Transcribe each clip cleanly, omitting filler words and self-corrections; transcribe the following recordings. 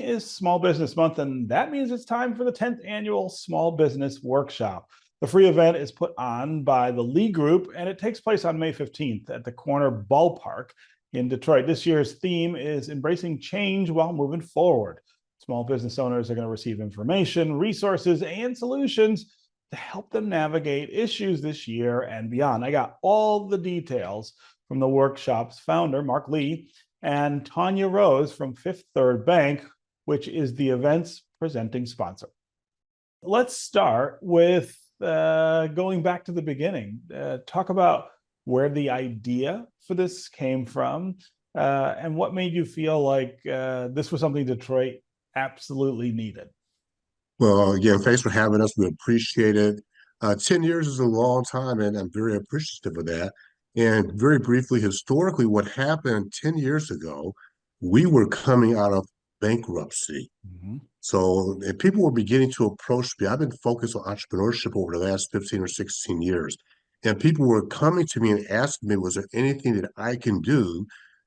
is Small Business Month, and that means it's time for the 10th annual Small Business Workshop. The free event is put on by the Lee Group, and it takes place on May 15th at the Corner Ballpark in Detroit. This year's theme is embracing change while moving forward. Small business owners are going to receive information, resources, and solutions to help them navigate issues this year and beyond. I got all the details from the workshop's founder, Mark Lee, and Tanya Rose from Fifth Third Bank, which is the event's presenting sponsor. Let's start with going back to the beginning. Talk about where the idea for this came from and what made you feel like this was something Detroit absolutely needed. Well, again, thanks for having us. We appreciate it. 10 years is a long time, and I'm very appreciative of that. And very briefly, historically, what happened 10 years ago, we were coming out of bankruptcy. Mm-hmm. So, and people were beginning to approach me. I've been focused on entrepreneurship over the last 15 or 16 years. And people were coming to me and asking me, was there anything that I can do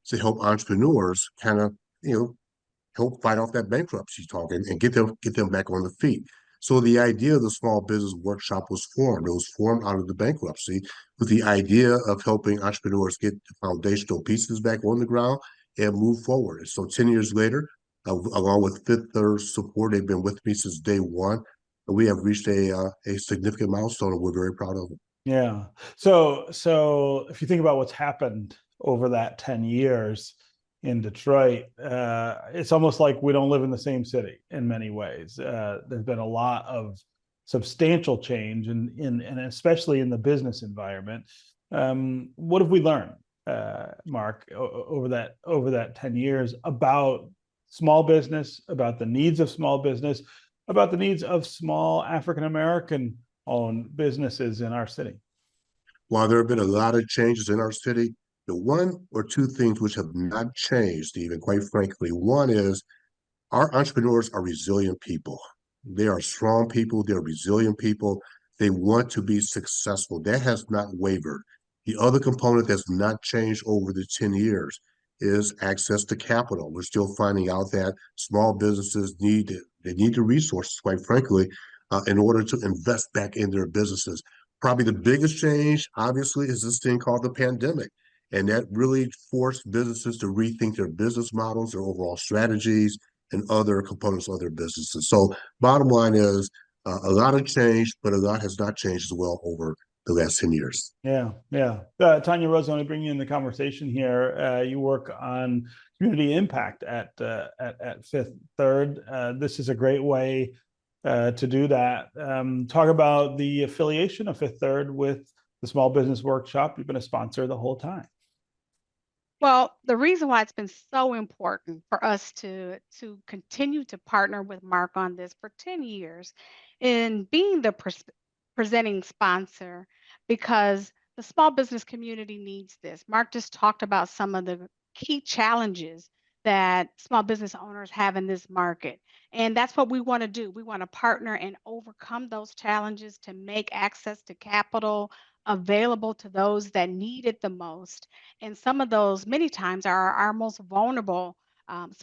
to help entrepreneurs kind of, help fight off that bankruptcy talk and get them back on the feet. So the idea of the small business workshop was formed. It was formed out of the bankruptcy with the idea of helping entrepreneurs get the foundational pieces back on the ground and move forward. And so 10 years later, along with Fifth Third support, they've been with me since day one. And we have reached a significant milestone, and we're very proud of it. Yeah. So if you think about what's happened over that 10 years in Detroit, it's almost like we don't live in the same city in many ways. There's been a lot of substantial change and especially in the business environment. What have we learned, Mark, over that 10 years about small business, about the needs of small business, about the needs of small African-American owned businesses in our city? While there have been a lot of changes in our city, the one or two things which have not changed, Stephen, quite frankly, one is our entrepreneurs are resilient people. They are strong people. They're resilient people. They want to be successful. That has not wavered. The other component that's not changed over the 10 years is access to capital. We're still finding out that small businesses need the resources, quite frankly, in order to invest back in their businesses. Probably the biggest change, obviously, is this thing called the pandemic. And that really forced businesses to rethink their business models, their overall strategies, and other components of their businesses. So bottom line is a lot of change, but a lot has not changed as well over the last 10 years. Yeah. Tanya Rose, I want to bring you in the conversation here. You work on community impact at Fifth Third. This is a great way to do that. Talk about the affiliation of Fifth Third with the Small Business Workshop. You've been a sponsor the whole time. Well, the reason why it's been so important for us to continue to partner with Mark on this for 10 years in being the presenting sponsor, because the small business community needs this. Mark just talked about some of the key challenges that small business owners have in this market. And that's what we want to do. We want to partner and overcome those challenges to make access to capital available to those that need it the most. And some of those, many times, are our most vulnerable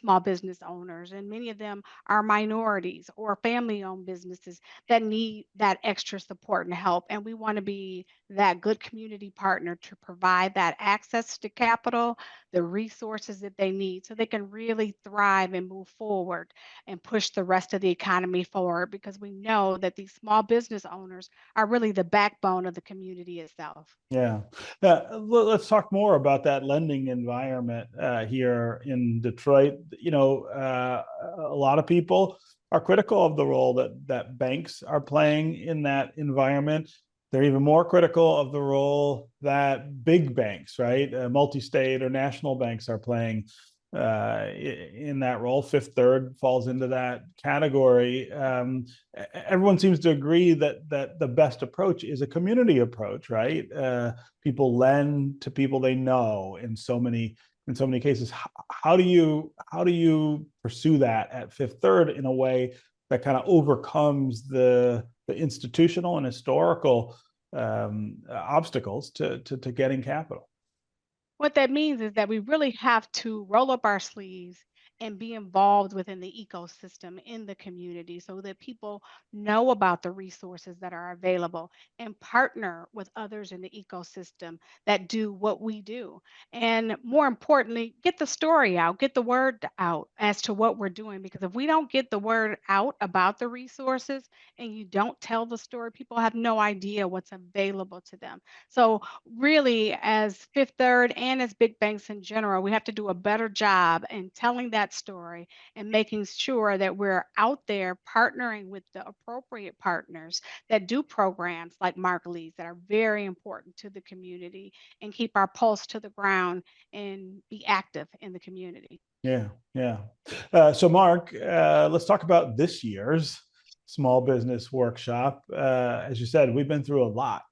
small business owners, and many of them are minorities or family owned businesses that need that extra support and help. And we want to be that good community partner to provide that access to capital, the resources that they need so they can really thrive and move forward and push the rest of the economy forward, because we know that these small business owners are really the backbone of the community itself. Yeah. Let's talk more about that lending environment here in Detroit. A lot of people are critical of the role that banks are playing in that environment. They're even more critical of the role that big banks, right, multi-state or national banks are playing in that role. Fifth Third falls into that category. Everyone seems to agree that the best approach is a community approach, right? People lend to people they know in so many cases. How do you pursue that at Fifth Third in a way that kind of overcomes the institutional and historical obstacles to getting capital? What that means is that we really have to roll up our sleeves and be involved within the ecosystem in the community so that people know about the resources that are available and partner with others in the ecosystem that do what we do. And more importantly, get the story out, get the word out as to what we're doing. Because if we don't get the word out about the resources and you don't tell the story, people have no idea what's available to them. So, really, as Fifth Third and as big banks in general, we have to do a better job in telling that story and making sure that we're out there partnering with the appropriate partners that do programs like Mark Lee's that are very important to the community and keep our pulse to the ground and be active in the community. Yeah, yeah. So, Mark, let's talk about this year's small business workshop. As you said, we've been through a lot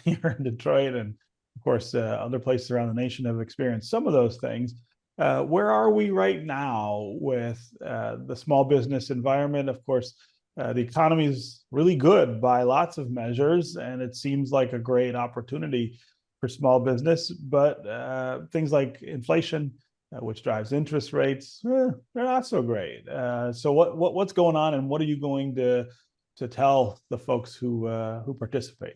here in Detroit, and of course, other places around the nation have experienced some of those things. Where are we right now with the small business environment? Of course, the economy is really good by lots of measures, and it seems like a great opportunity for small business. But things like inflation, which drives interest rates, they're not so great. So what's going on, and what are you going to tell the folks who participate?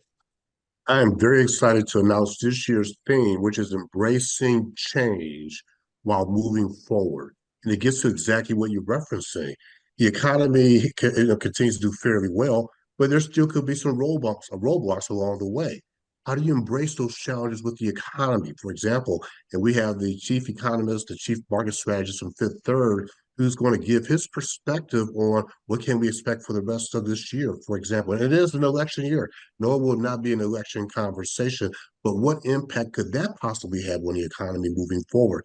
I am very excited to announce this year's theme, which is embracing change while moving forward. And it gets to exactly what you're referencing. The economy continues to do fairly well, but there still could be some roadblocks along the way. How do you embrace those challenges with the economy? For example, and we have the chief economist, the chief market strategist from Fifth Third, who's going to give his perspective on what can we expect for the rest of this year, for example. And it is an election year. No, it will not be an election conversation, but what impact could that possibly have on the economy moving forward?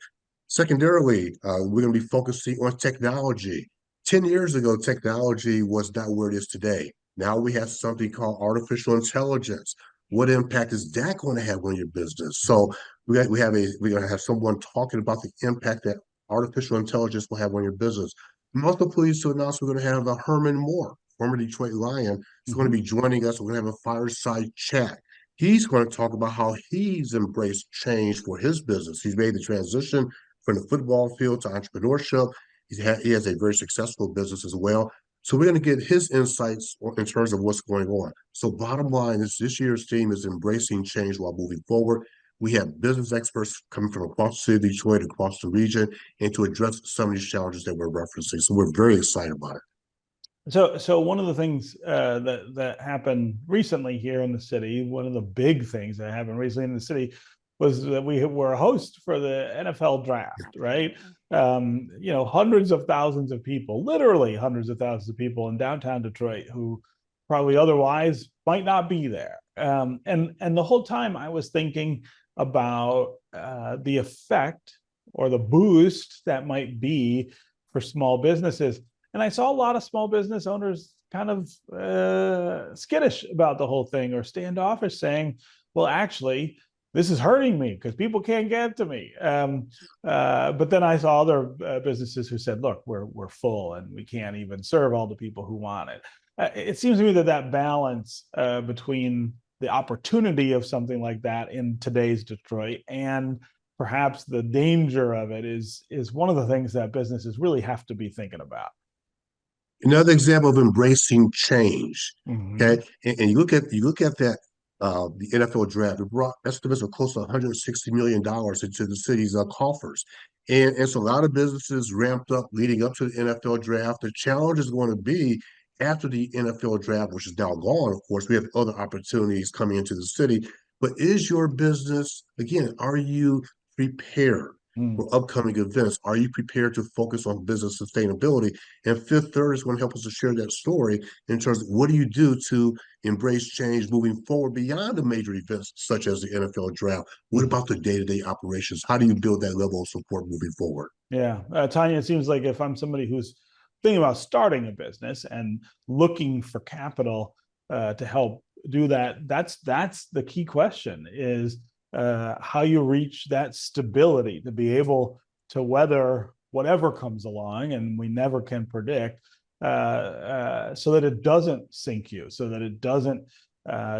Secondarily, we're going to be focusing on technology. 10 years ago, technology was not where it is today. Now we have something called artificial intelligence. What impact is that going to have on your business? So we're going to have someone talking about the impact that artificial intelligence will have on your business. I'm also pleased to announce we're going to have Herman Moore, former Detroit Lion, is going to Mhm. be joining us. We're going to have a fireside chat. He's going to talk about how he's embraced change for his business. He's made the transition from the football field to entrepreneurship. He has a very successful business as well. So we're going to get his insights in terms of what's going on. So bottom line is this year's theme is embracing change while moving forward. We have business experts coming from across the city of Detroit, across the region, and to address some of these challenges that we're referencing. So we're very excited about it. So one of the things that happened recently here in the city, one of the big things that happened recently in the city, was that we were a host for the NFL draft, right? Hundreds of thousands of people, literally hundreds of thousands of people in downtown Detroit who probably otherwise might not be there. And the whole time I was thinking about the effect or the boost that might be for small businesses. And I saw a lot of small business owners kind of skittish about the whole thing or standoffish, saying, well, actually, this is hurting me because people can't get to me. But then I saw other businesses who said, look, we're full and we can't even serve all the people who want it. It seems to me that balance between the opportunity of something like that in today's Detroit and perhaps the danger of it is one of the things that businesses really have to be thinking about. Another example of embracing change. Mm-hmm. Okay, and you look at that the NFL draft. It brought estimates of close to $160 million into the city's coffers, and so a lot of businesses ramped up leading up to the NFL draft. The challenge is going to be after the NFL draft, which is now gone. Of course, we have other opportunities coming into the city. But is your business again? Are you prepared Mm. for upcoming events? Are you prepared to focus on business sustainability? And Fifth Third is going to help us to share that story in terms of what do you do to embrace change moving forward beyond the major events such as the NFL draft? What Mm. about the day-to-day operations? How do you build that level of support moving forward? Yeah, Tanya, it seems like if I'm somebody who's thinking about starting a business and looking for capital to help do that, that's the key question: is how you reach that stability to be able to weather whatever comes along, and we never can predict, so that it doesn't sink you, so that it doesn't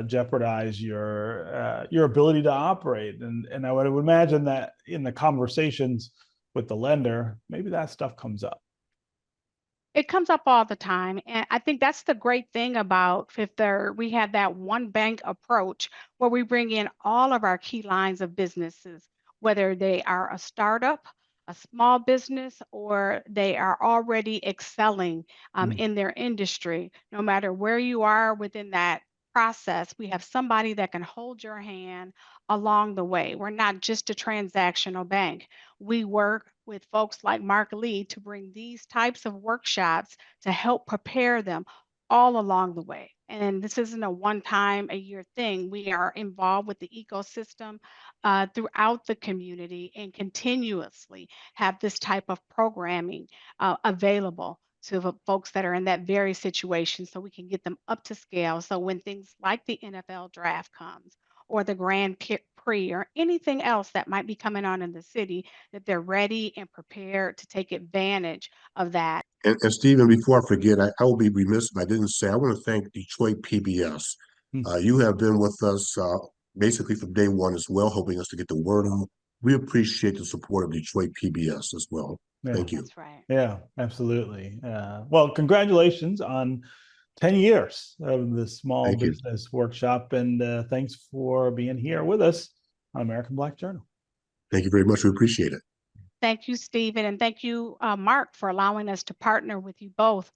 jeopardize your ability to operate. And I would imagine that in the conversations with the lender, maybe that stuff comes up. It comes up all the time. And I think that's the great thing about Fifth Third. We have that one bank approach where we bring in all of our key lines of businesses, whether they are a startup, a small business, or they are already excelling Mm. in their industry. No matter where you are within that process, we have somebody that can hold your hand along the way. We're not just a transactional bank. We work with folks like Mark Lee to bring these types of workshops to help prepare them all along the way. And this isn't a one time a year thing. We are involved with the ecosystem throughout the community and continuously have this type of programming available to the folks that are in that very situation so we can get them up to scale. So when things like the NFL draft comes or the Prix or anything else that might be coming on in the city, that they're ready and prepared to take advantage of that. And Stephen, before I forget, I will be remiss if I didn't say, I want to thank Detroit PBS. Mm. You have been with us basically from day one as well, helping us to get the word out. We appreciate the support of Detroit PBS as well. Yeah. Thank you. That's right. Yeah, absolutely. Well, congratulations on 10 years of the small Thank you. business workshop. And thanks for being here with us on American Black Journal. Thank you very much. We appreciate it. Thank you, Stephen, and thank you, Mark, for allowing us to partner with you both